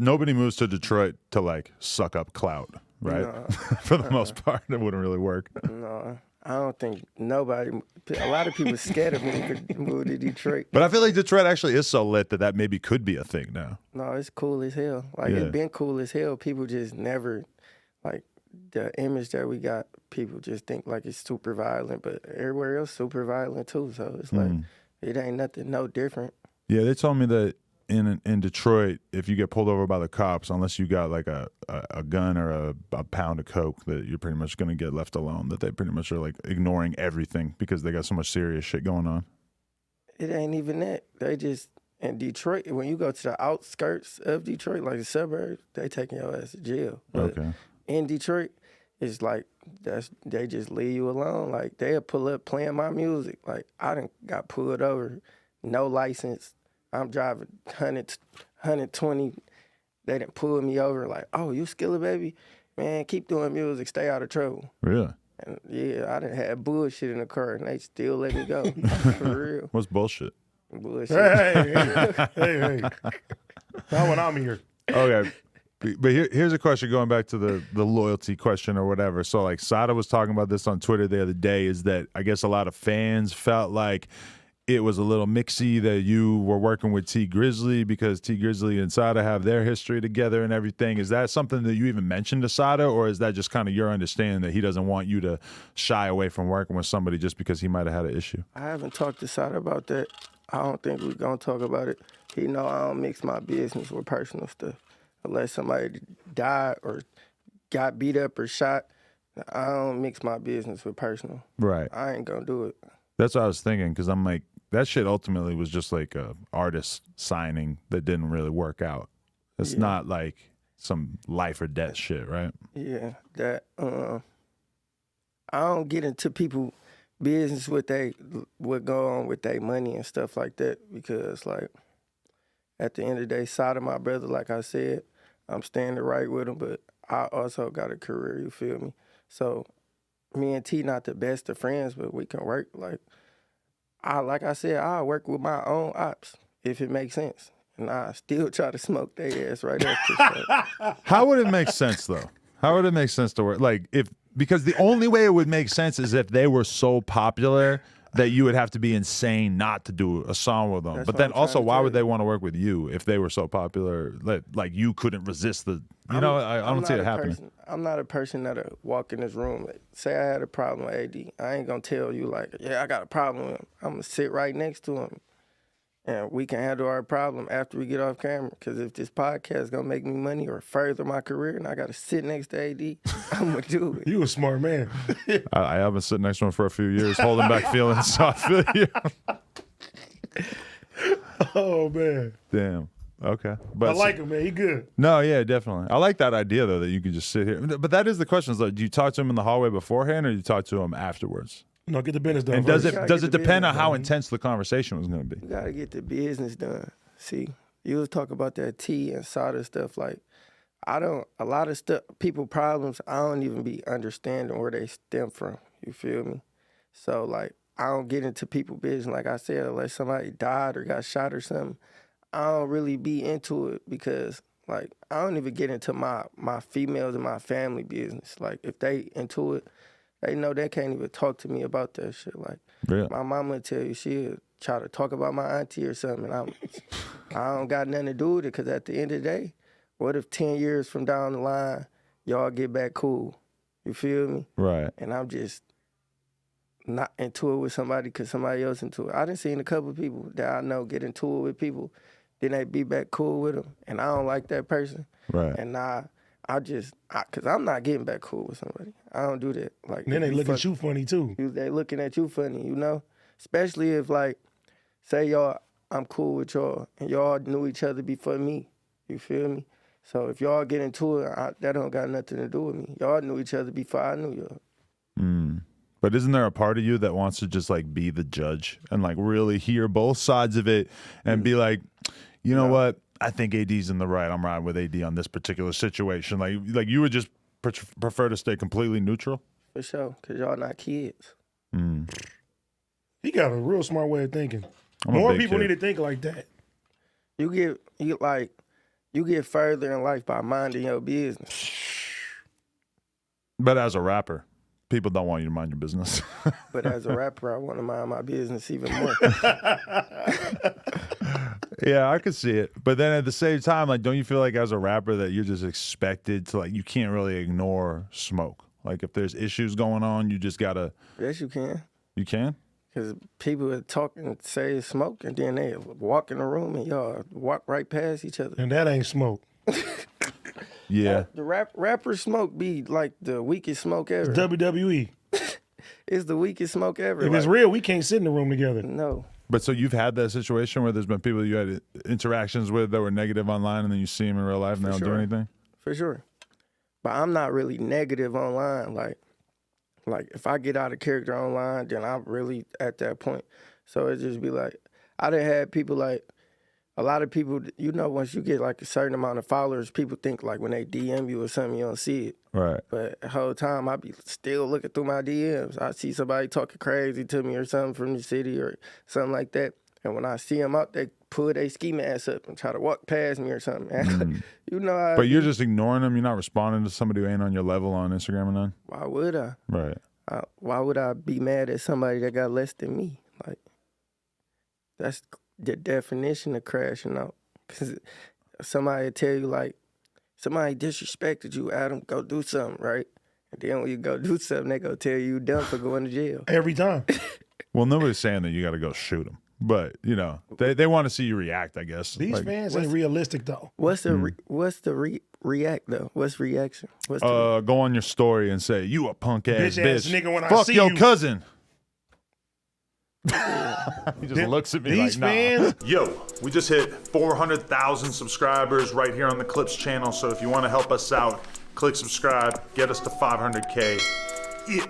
nobody moves to Detroit to like suck up clout, right? No. For the most part, it wouldn't really work. No, I don't think nobody. A lot of people scared of me to move to Detroit. But I feel like Detroit actually is so lit that maybe could be a thing now. No, it's cool as hell. Like, it's been cool as hell. People just never, like, the image that we got, people just think like it's super violent, but everywhere else super violent too. So it's like, it ain't nothing no different. Yeah, they told me that in Detroit, if you get pulled over by the cops, unless you got like a gun or a pound of coke, that you're pretty much going to get left alone, that they pretty much are like ignoring everything because they got so much serious shit going on. It ain't even that. They just, in Detroit, when you go to the outskirts of Detroit, like the suburbs, they taking your ass to jail. But in Detroit, it's like they just leave you alone. Like, they'll pull up playing my music. Like, I done got pulled over, no license. I'm driving 120. They done pulled me over like, oh, you Skilla, baby? Man, keep doing music. Stay out of trouble. Really? And yeah, I done had bullshit in the car, and they still let me go. For real. What's bullshit? Bullshit. Hey. Not when I'm here. Okay. But here's a question going back to the loyalty question or whatever. So, like, Sada was talking about this on Twitter the other day, is that I guess a lot of fans felt like it was a little mixy that you were working with T Grizzley because T Grizzley and Sada have their history together and everything. Is that something that you even mentioned to Sada, or is that just kind of your understanding that he doesn't want you to shy away from working with somebody just because he might have had an issue? I haven't talked to Sada about that. I don't think we're going to talk about it. He know I don't mix my business with personal stuff. Unless somebody died or got beat up or shot, I don't mix my business with personal. Right. I ain't going to do it. That's what I was thinking, because I'm like, that shit ultimately was just like a artist signing that didn't really work out. It's not like some life or death shit, right? Yeah, that I don't get into people business with what go on with their money and stuff like that, because like at the end of the day, Sada my brother, like I said, I'm standing right with him, but I also got a career, you feel me? So me and T not the best of friends, but we can work. Like I said, I work with my own ops if it makes sense. And I still try to smoke their ass right after. How would it make sense though? How would it make sense to work? Like, because the only way it would make sense is if they were so popular that you would have to be insane not to do a song with them. That's but what then I'm also, trying to why tell would you. they want to work with you if they were so popular? Like you couldn't resist the, I don't see it happening. I'm not a person that'll walk in this room. Like, say I had a problem with AD. I ain't going to tell you like, yeah, I got a problem with him. I'm going to sit right next to him. And we can handle our problem after we get off camera. Because if this podcast is going to make me money or further my career and I got to sit next to AD, I'm going to do it. You a smart man. I haven't sitting next to him for a few years, holding back feelings. So I feel you. Oh, man. Damn. Okay. But I like him, man. He good. No, yeah, definitely. I like that idea, though, that you can just sit here. But that is the question. Is like, do you talk to him in the hallway beforehand or do you talk to him afterwards? No, get the business done And first. does it depend on how intense the conversation was going to be? You got to get the business done. See, you was talking about that T and Sada stuff. Like, a lot of stuff, people problems, I don't even be understanding where they stem from. You feel me? So, like, I don't get into people business. Like I said, unless somebody died or got shot or something, I don't really be into it because, like, I don't even get into my females and my family business. Like, if they into it, they know they can't even talk to me about that shit. Like, my mama would tell you she'll try to talk about my auntie or something, and I don't got nothing to do with it because at the end of the day, what if 10 years from down the line, y'all get back cool? You feel me? Right. And I'm just not into it with somebody because somebody else into it. I done seen a couple of people that I know get into it with people, then they be back cool with them, and I don't like that person. Right. And because I'm not getting back cool with somebody. I don't do that. Like, And then they look at you funny, too. They looking at you funny, you know? Especially if, like, say I'm cool with y'all, and y'all knew each other before me. You feel me? So if y'all get into it, that don't got nothing to do with me. Y'all knew each other before I knew y'all. But isn't there a part of you that wants to just like be the judge and like really hear both sides of it and be like, you know what? I think AD's in the right. I'm riding with AD on this particular situation. Like you would just prefer to stay completely neutral? For sure, because y'all not kids. He got a real smart way of thinking. I'm a More big people kid. need to think like that. You like, You get further in life by minding your business. But as a rapper, people don't want you to mind your business. But as a rapper, I want to mind my business even more. Yeah, I could see it. But then at the same time, like, don't you feel like as a rapper that you're just expected to, like, you can't really ignore smoke? Like, if there's issues going on, you just gotta. Yes, you can. You can? Because people would talk and say it's smoke, and then they walk in the room and y'all walk right past each other. And that ain't smoke. Yeah. The rapper smoke be like the weakest smoke ever. It's WWE. It's the weakest smoke ever. If it's real, we can't sit in the room together. No. But so you've had that situation where there's been people you had interactions with that were negative online, and then you see them in real life and they don't do anything? For sure. But I'm not really negative online. Like if I get out of character online, then I'm really at that point. So it just be like, I done had people like, a lot of people, you know, once you get like a certain amount of followers, people think like when they DM you or something, you don't see it. Right. But the whole time I be still looking through my DMs. I see somebody talking crazy to me or something from the city or something like that. And when I see them out, they pull their ski mask up and try to walk past me or something. You know how But you're just ignoring them? You're not responding to somebody who ain't on your level on Instagram and none? why would I? Right. Why would I be mad at somebody that got less than me? Like, that's the definition of crashing out. Because somebody tell you, like, somebody disrespected you, Adam, go do something, right? And then when you go do something, they go tell you done for going to jail. Every time. Well, nobody's saying that you got to go shoot them. But, you know, they want to see you react, I guess. These Like, fans ain't realistic, though. What's the react, though? What's reaction? What's the go on your story and say, you a punk ass Bitch-ass bitch. nigga when I Fuck see your you. cousin. He just looks at me These like, fans, Yo, we just hit 400,000 subscribers right here on the Clips channel. So if you want to help us out, click subscribe, get us to 500K. Yeah.